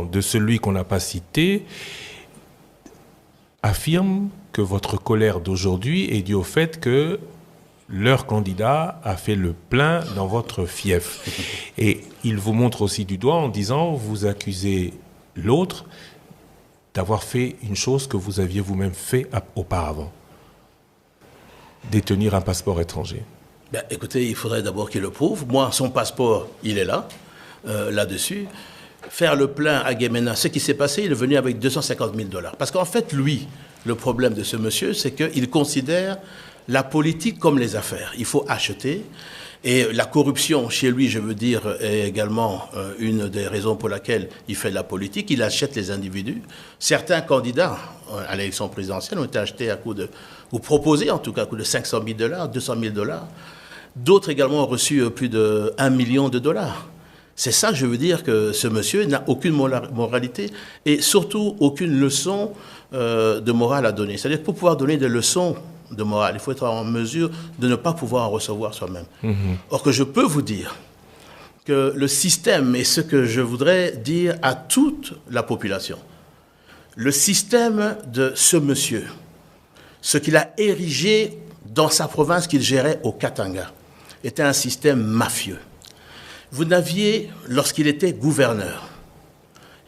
de celui qu'on n'a pas cité affirme que votre colère d'aujourd'hui est due au fait que leur candidat a fait le plein dans votre fief. Et il vous montre aussi du doigt en disant, vous accusez l'autre d'avoir fait une chose que vous aviez vous-même fait auparavant. Détenir un passeport étranger. Ben, écoutez, il faudrait d'abord qu'il le prouve. Moi, son passeport, il est là, là-dessus. Faire le plein à Guémena, ce qui s'est passé, il est venu avec 250 000 $. Parce qu'en fait, lui, le problème de ce monsieur, c'est qu'il considère la politique comme les affaires. Il faut acheter. Et la corruption, chez lui, je veux dire, est également une des raisons pour laquelle il fait de la politique. Il achète les individus. Certains candidats à l'élection présidentielle ont été achetés à coup de, ou proposés en tout cas, à coup de 500 000 $, 200 000 $. D'autres également ont reçu plus de 1 million de $. C'est ça, je veux dire, que ce monsieur n'a aucune moralité et surtout aucune leçon de morale à donner. C'est-à-dire que pour pouvoir donner des leçons de morale, il faut être en mesure de ne pas pouvoir en recevoir soi-même. Or que je peux vous dire que le système, et ce que je voudrais dire à toute la population, le système de ce monsieur, ce qu'il a érigé dans sa province qu'il gérait au Katanga, était un système mafieux. Vous n'aviez, lorsqu'il était gouverneur,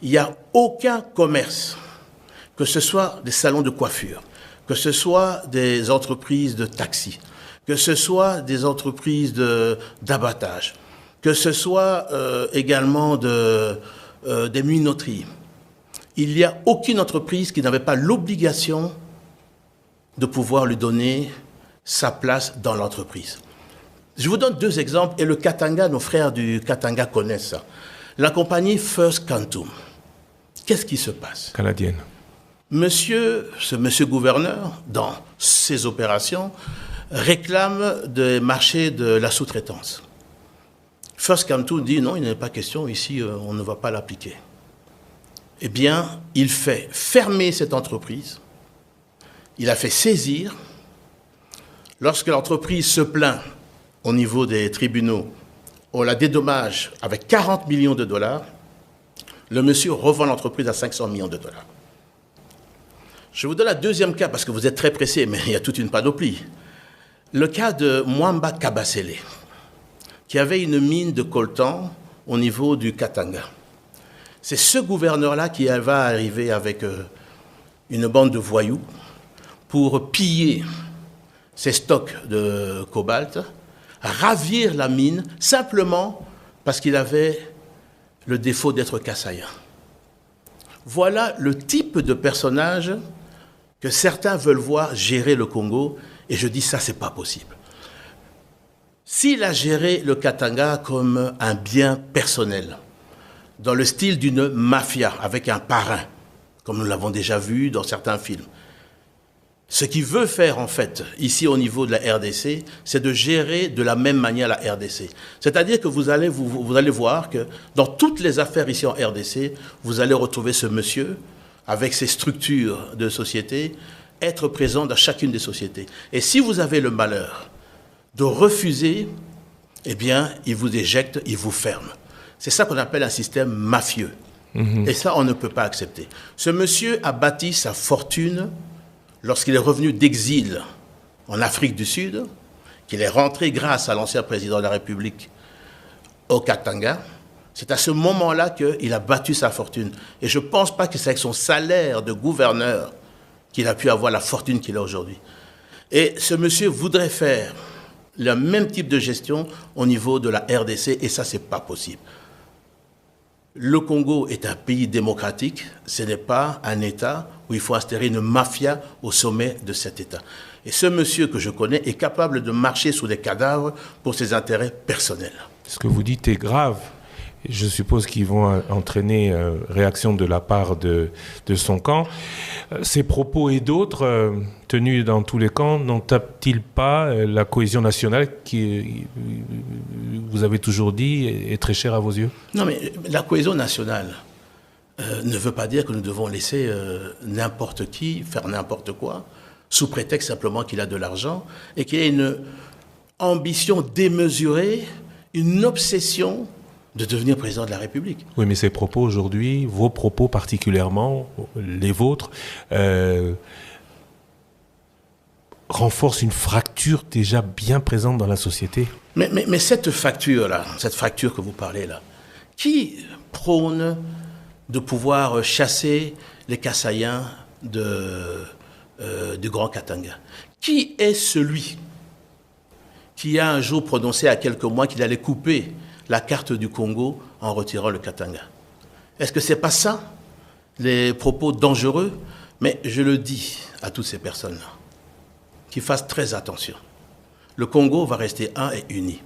il n'y a aucun commerce, que ce soit des salons de coiffure, que ce soit des entreprises de taxi, que ce soit des entreprises d'abattage, que ce soit également des minoteries. Il n'y a aucune entreprise qui n'avait pas l'obligation de pouvoir lui donner sa place dans l'entreprise. Je vous donne 2 exemples, et le Katanga, nos frères du Katanga connaissent ça. La compagnie First Quantum. Qu'est-ce qui se passe? Canadienne. Ce monsieur gouverneur, dans ses opérations, réclame des marchés de la sous-traitance. First Quantum dit non, il n'est pas question, ici on ne va pas l'appliquer. Eh bien, il fait fermer cette entreprise, il a fait saisir. Lorsque l'entreprise se plaint au niveau des tribunaux, on la dédommage avec 40 millions de $. Le monsieur revend l'entreprise à 500 millions de $. Je vous donne le deuxième cas, parce que vous êtes très pressé, mais il y a toute une panoplie. Le cas de Mwamba Kabasele, qui avait une mine de coltan au niveau du Katanga. C'est ce gouverneur-là qui va arriver avec une bande de voyous pour piller ses stocks de cobalt, ravir la mine simplement parce qu'il avait le défaut d'être kassaïen. Voilà le type de personnage que certains veulent voir gérer le Congo, et je dis ça, c'est pas possible. S'il a géré le Katanga comme un bien personnel, dans le style d'une mafia, avec un parrain, comme nous l'avons déjà vu dans certains films, ce qu'il veut faire, en fait, ici au niveau de la RDC, c'est de gérer de la même manière la RDC. C'est-à-dire que vous allez voir que dans toutes les affaires ici en RDC, vous allez retrouver ce monsieur, avec ses structures de société, être présent dans chacune des sociétés. Et si vous avez le malheur de refuser, eh bien, il vous éjecte, il vous ferme. C'est ça qu'on appelle un système mafieux. Et ça, on ne peut pas accepter. Ce monsieur a bâti sa fortune lorsqu'il est revenu d'exil en Afrique du Sud, qu'il est rentré grâce à l'ancien président de la République au Katanga. C'est à ce moment-là qu'il a battu sa fortune. Et je ne pense pas que c'est avec son salaire de gouverneur qu'il a pu avoir la fortune qu'il a aujourd'hui. Et ce monsieur voudrait faire le même type de gestion au niveau de la RDC, et ça, ce n'est pas possible. Le Congo est un pays démocratique, ce n'est pas un État où il faut instaurer une mafia au sommet de cet État. Et ce monsieur que je connais est capable de marcher sous des cadavres pour ses intérêts personnels. Ce que vous dites est grave. Je suppose qu'ils vont entraîner réaction de la part de son camp. Ces propos et d'autres, tenus dans tous les camps, n'entapent-ils pas la cohésion nationale qui, vous avez toujours dit, est très chère à vos yeux? Non, mais la cohésion nationale ne veut pas dire que nous devons laisser n'importe qui faire n'importe quoi, sous prétexte simplement qu'il a de l'argent et qu'il a une ambition démesurée, une obsession de devenir président de la République. Oui, mais ces propos aujourd'hui, vos propos particulièrement, les vôtres, renforcent une fracture déjà bien présente dans la société. Mais cette fracture-là, cette fracture que vous parlez là, qui prône de pouvoir chasser les Kassaïens du Grand Katanga? Qui est celui qui a un jour prononcé à quelques mois qu'il allait couper la carte du Congo en retirant le Katanga? Est-ce que ce n'est pas ça, les propos dangereux? Mais je le dis à toutes ces personnes-là, qu'ils fassent très attention. Le Congo va rester un et uni.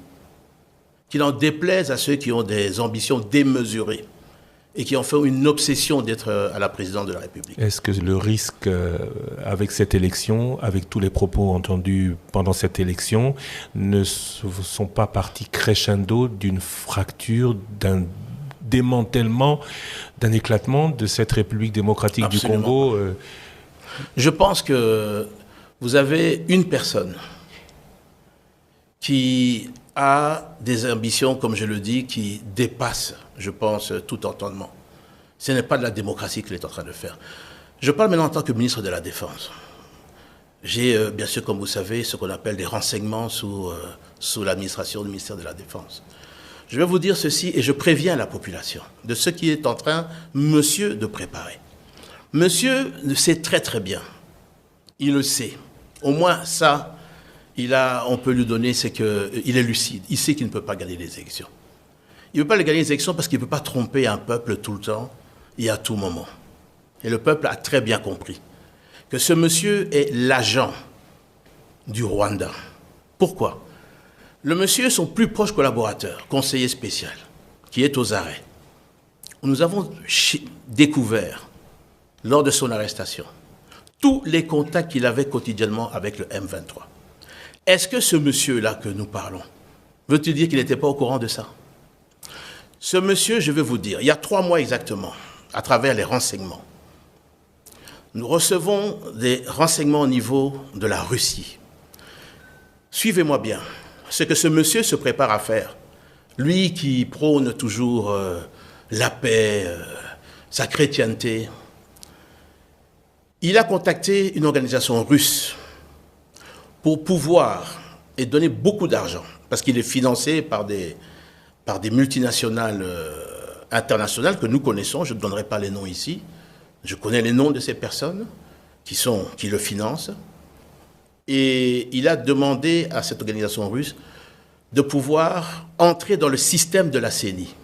Qu'il en déplaise à ceux qui ont des ambitions démesurées et qui en font une obsession d'être à la présidence de la République. Est-ce que le risque avec cette élection, avec tous les propos entendus pendant cette élection, ne sont pas partis crescendo d'une fracture, d'un démantèlement, d'un éclatement de cette République démocratique Absolument. du Congo Je pense que vous avez une personne qui a des ambitions, comme je le dis, qui dépassent, je pense, tout entendement. Ce n'est pas de la démocratie qu'il est en train de faire. Je parle maintenant en tant que ministre de la Défense. J'ai, bien sûr, comme vous savez, ce qu'on appelle des renseignements sous l'administration du ministère de la Défense. Je vais vous dire ceci, et je préviens la population de ce qui est en train, monsieur, de préparer. Monsieur le sait très très bien. Il le sait. Au moins ça, on peut lui donner, c'est qu'il est lucide. Il sait qu'il ne peut pas gagner les élections. Il ne peut pas gagner les élections parce qu'il ne peut pas tromper un peuple tout le temps et à tout moment. Et le peuple a très bien compris que ce monsieur est l'agent du Rwanda. Pourquoi? Le monsieur est son plus proche collaborateur, conseiller spécial, qui est aux arrêts. Nous avons découvert, lors de son arrestation, tous les contacts qu'il avait quotidiennement avec le M23. Est-ce que ce monsieur-là que nous parlons, veut-il dire qu'il n'était pas au courant de ça? Ce monsieur, je vais vous dire, il y a 3 mois exactement, à travers les renseignements, nous recevons des renseignements au niveau de la Russie. Suivez-moi bien, ce que ce monsieur se prépare à faire, lui qui prône toujours la paix, sa chrétienté, il a contacté une organisation russe pour pouvoir et donner beaucoup d'argent, parce qu'il est financé par des multinationales internationales que nous connaissons, je ne donnerai pas les noms ici, je connais les noms de ces personnes qui le financent, et il a demandé à cette organisation russe de pouvoir entrer dans le système de la CENI.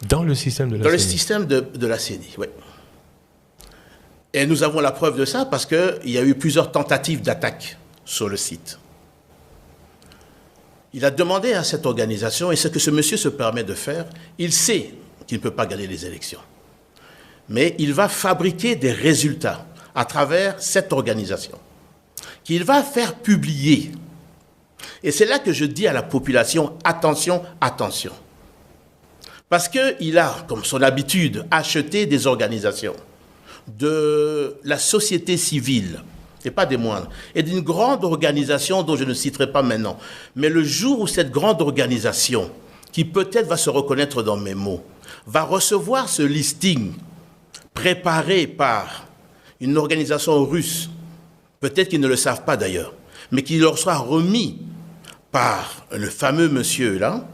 Dans le système de la CENI? Dans le système de la CENI, oui. Et nous avons la preuve de ça parce qu'il y a eu plusieurs tentatives d'attaque sur le site. Il a demandé à cette organisation, et ce que ce monsieur se permet de faire, il sait qu'il ne peut pas gagner les élections. Mais il va fabriquer des résultats à travers cette organisation, qu'il va faire publier. Et c'est là que je dis à la population, attention, attention. Parce qu'il a, comme son habitude, acheté des organisations de la société civile, et pas des moindres, et d'une grande organisation dont je ne citerai pas maintenant. Mais le jour où cette grande organisation, qui peut-être va se reconnaître dans mes mots, va recevoir ce listing préparé par une organisation russe, peut-être qu'ils ne le savent pas d'ailleurs, mais qui leur sera remis par le fameux monsieur là,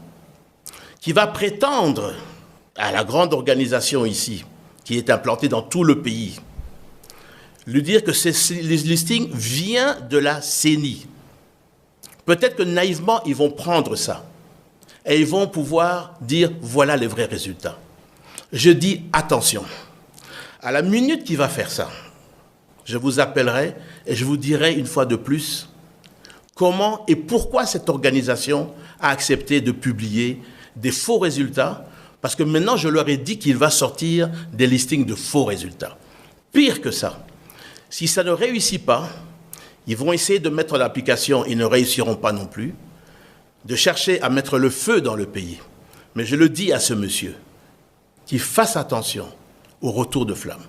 qui va prétendre à la grande organisation ici, qui est implantée dans tout le pays, lui dire que ce listing vient de la CENI. Peut-être que naïvement, ils vont prendre ça et ils vont pouvoir dire voilà les vrais résultats. Je dis attention, à la minute qu'il va faire ça, je vous appellerai et je vous dirai une fois de plus comment et pourquoi cette organisation a accepté de publier des faux résultats, parce que maintenant je leur ai dit qu'il va sortir des listings de faux résultats. Pire que ça, si ça ne réussit pas, ils vont essayer de mettre l'application, ils ne réussiront pas non plus, de chercher à mettre le feu dans le pays. Mais je le dis à ce monsieur, qu'il fasse attention au retour de flamme.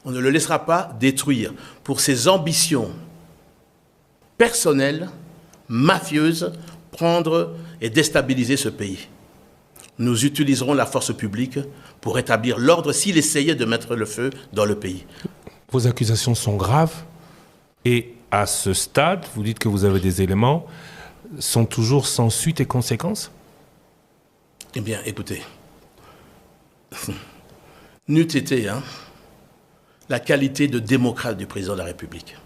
On ne le laissera pas détruire pour ses ambitions personnelles, mafieuses, prendre et déstabiliser ce pays. nous utiliserons la force publique pour rétablir l'ordre s'il essayait de mettre le feu dans le pays. Vos accusations sont graves et à ce stade, vous dites que vous avez des éléments, sont toujours sans suite et conséquence? Eh bien, écoutez, n'eût été la qualité de démocrate du président de la République.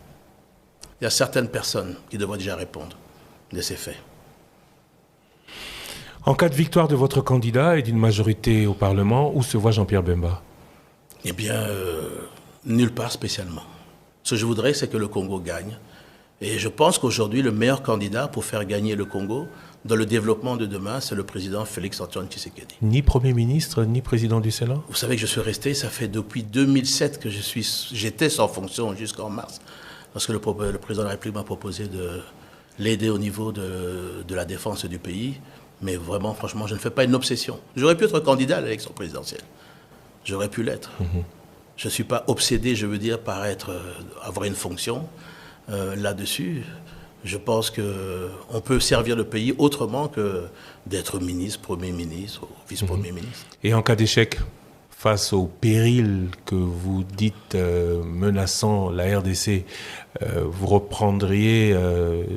Il y a certaines personnes qui devraient déjà répondre de ces faits. En cas de victoire de votre candidat et d'une majorité au Parlement, où se voit Jean-Pierre Bemba? Eh bien, nulle part spécialement. Ce que je voudrais, c'est que le Congo gagne. Et je pense qu'aujourd'hui, le meilleur candidat pour faire gagner le Congo dans le développement de demain, c'est le président Félix-Antoine Tshisekedi. Ni Premier ministre, ni président du Sénat? Vous savez que je suis resté, ça fait depuis 2007 que j'étais sans fonction jusqu'en mars, lorsque le président de la République m'a proposé de l'aider au niveau de la défense du pays. Mais vraiment, franchement, je ne fais pas une obsession. J'aurais pu être candidat à l'élection présidentielle. J'aurais pu l'être. Je ne suis pas obsédé, je veux dire, par avoir une fonction là-dessus. Je pense qu'on peut servir le pays autrement que d'être ministre, Premier ministre ou vice-premier ministre. Et en cas d'échec, face au péril que vous dites menaçant la RDC, vous reprendriez